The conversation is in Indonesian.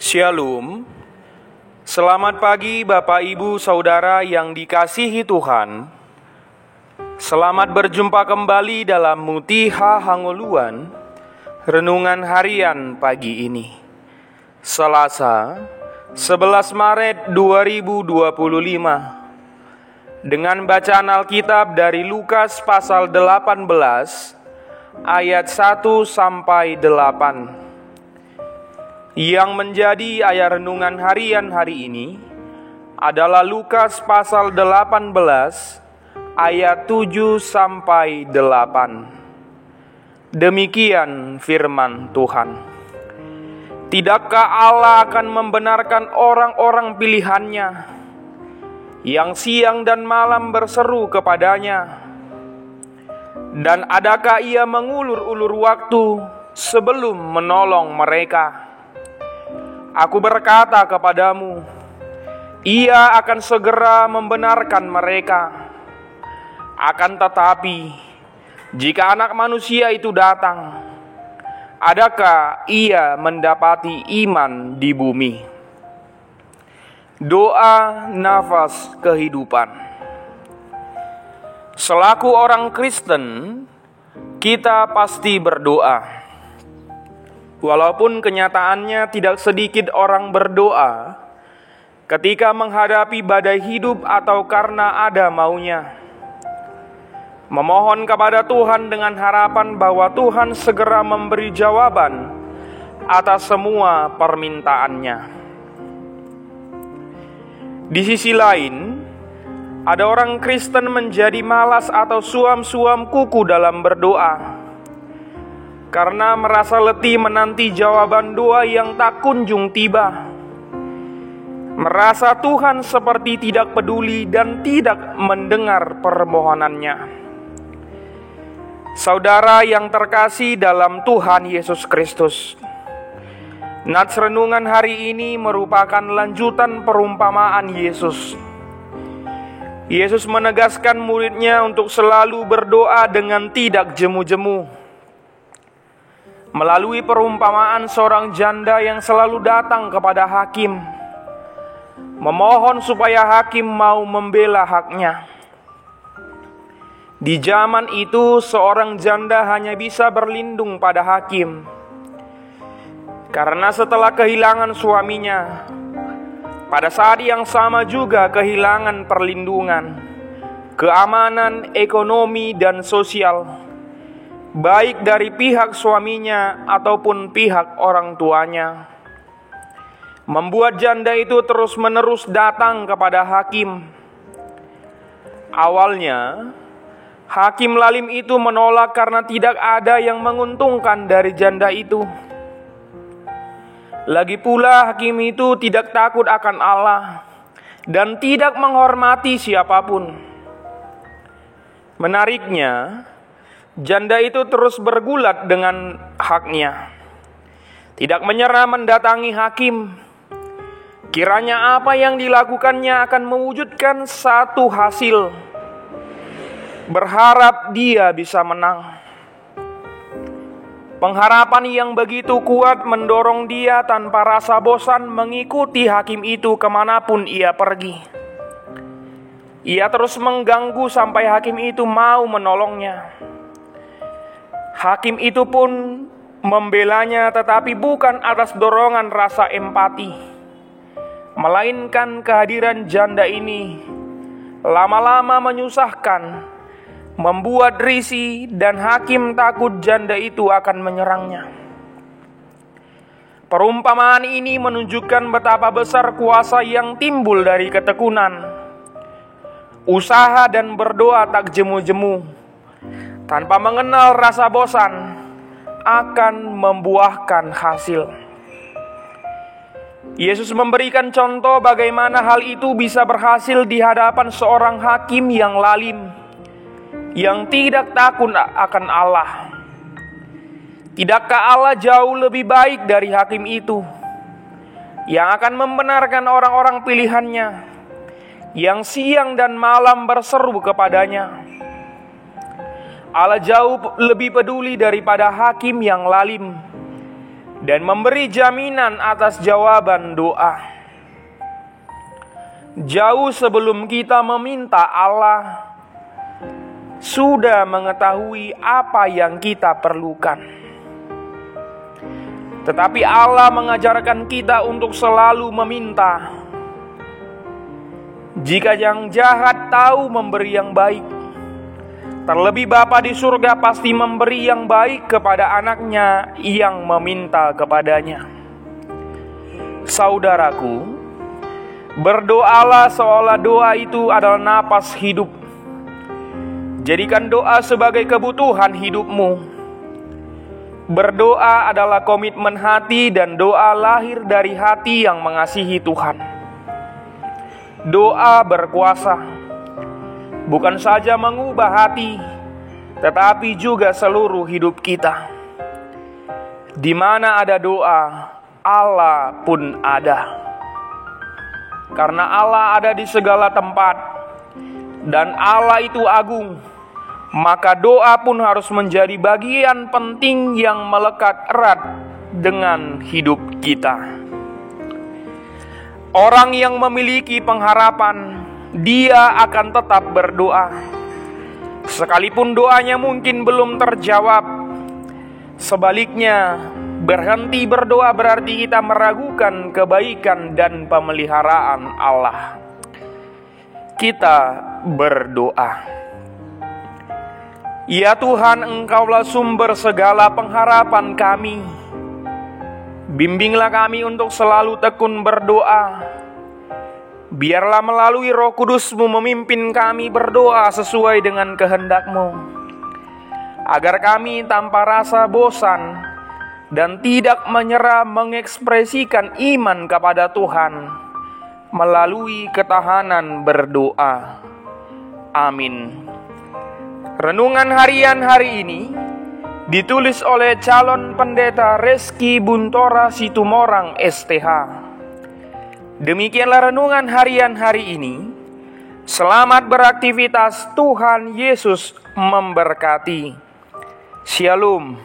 Shalom. Selamat pagi Bapak Ibu Saudara yang dikasihi Tuhan. Selamat berjumpa kembali dalam Mutiha Hangoluan, renungan harian pagi ini, Selasa 11 Maret 2025, dengan bacaan Alkitab dari Lukas pasal 18 ayat 1 sampai 8. Yang menjadi ayat renungan harian hari ini adalah Lukas pasal 18 ayat 7 sampai 8. Demikian firman Tuhan. Tidakkah Allah akan membenarkan orang-orang pilihannya yang siang dan malam berseru kepadanya? Dan adakah ia mengulur-ulur waktu sebelum menolong mereka? Aku berkata kepadamu, ia akan segera membenarkan mereka. Akan tetapi, jika Anak Manusia itu datang, adakah ia mendapati iman di bumi? Doa nafas kehidupan. Selaku orang Kristen, kita pasti berdoa. Walaupun kenyataannya tidak sedikit orang berdoa ketika menghadapi badai hidup atau karena ada maunya, memohon kepada Tuhan dengan harapan bahwa Tuhan segera memberi jawaban atas semua permintaannya. Di sisi lain, ada orang Kristen menjadi malas atau suam-suam kuku dalam berdoa karena merasa letih menanti jawaban doa yang tak kunjung tiba. Merasa Tuhan seperti tidak peduli dan tidak mendengar permohonannya. Saudara yang terkasih dalam Tuhan Yesus Kristus, nats renungan hari ini merupakan lanjutan perumpamaan Yesus. Yesus menegaskan muridnya untuk selalu berdoa dengan tidak jemu-jemu. Melalui perumpamaan seorang janda yang selalu datang kepada hakim, memohon supaya hakim mau membela haknya. Di zaman itu, seorang janda hanya bisa berlindung pada hakim, karena setelah kehilangan suaminya, pada saat yang sama juga kehilangan perlindungan, keamanan ekonomi dan sosial, baik dari pihak suaminya ataupun pihak orang tuanya. Membuat janda itu terus-menerus datang kepada hakim. Awalnya, hakim lalim itu menolak karena tidak ada yang menguntungkan dari janda itu. Lagi pula hakim itu tidak takut akan Allah dan tidak menghormati siapapun. Menariknya, janda itu terus bergulat dengan haknya, tidak menyerah mendatangi hakim. Kiranya apa yang dilakukannya akan mewujudkan satu hasil. Berharap dia bisa menang. Pengharapan yang begitu kuat mendorong dia tanpa rasa bosan mengikuti hakim itu kemanapun ia pergi. Ia terus mengganggu sampai hakim itu mau menolongnya. Hakim itu pun membelanya, tetapi bukan atas dorongan rasa empati, melainkan kehadiran janda ini lama-lama menyusahkan, membuat risih, dan hakim takut janda itu akan menyerangnya. Perumpamaan ini menunjukkan betapa besar kuasa yang timbul dari ketekunan, usaha dan berdoa tak jemu-jemu tanpa mengenal rasa bosan akan membuahkan hasil. Yesus memberikan contoh bagaimana hal itu bisa berhasil di hadapan seorang hakim yang lalim, yang tidak takut akan Allah. Tidakkah Allah jauh lebih baik dari hakim itu, yang akan membenarkan orang-orang pilihannya, yang siang dan malam berseru kepadanya? Allah jauh lebih peduli daripada hakim yang lalim, dan memberi jaminan atas jawaban doa. Jauh sebelum kita meminta, Allah sudah mengetahui apa yang kita perlukan. Tetapi Allah mengajarkan kita untuk selalu meminta. Jika yang jahat tahu memberi yang baik, terlebih Bapa di surga pasti memberi yang baik kepada anaknya yang meminta kepadanya. Saudaraku, berdoalah seolah doa itu adalah napas hidup. Jadikan doa sebagai kebutuhan hidupmu. Berdoa adalah komitmen hati dan doa lahir dari hati yang mengasihi Tuhan. Doa berkuasa, bukan saja mengubah hati, tetapi juga seluruh hidup kita. Di mana ada doa, Allah pun ada. Karena Allah ada di segala tempat, dan Allah itu agung, maka doa pun harus menjadi bagian penting yang melekat erat dengan hidup kita. Orang yang memiliki pengharapan, dia akan tetap berdoa. Sekalipun doanya mungkin belum terjawab. Sebaliknya, berhenti berdoa berarti kita meragukan kebaikan dan pemeliharaan Allah. Kita berdoa. Ya Tuhan, Engkaulah sumber segala pengharapan kami. Bimbinglah kami untuk selalu tekun berdoa. Biarlah melalui Roh Kudus-Mu memimpin kami berdoa sesuai dengan kehendak-Mu, agar kami tanpa rasa bosan dan tidak menyerah mengekspresikan iman kepada Tuhan melalui ketahanan berdoa. Amin. Renungan harian hari ini ditulis oleh calon pendeta Reski Buntora Situmorang STH. Demikianlah renungan harian hari ini. Selamat beraktivitas, Tuhan Yesus memberkati. Shalom.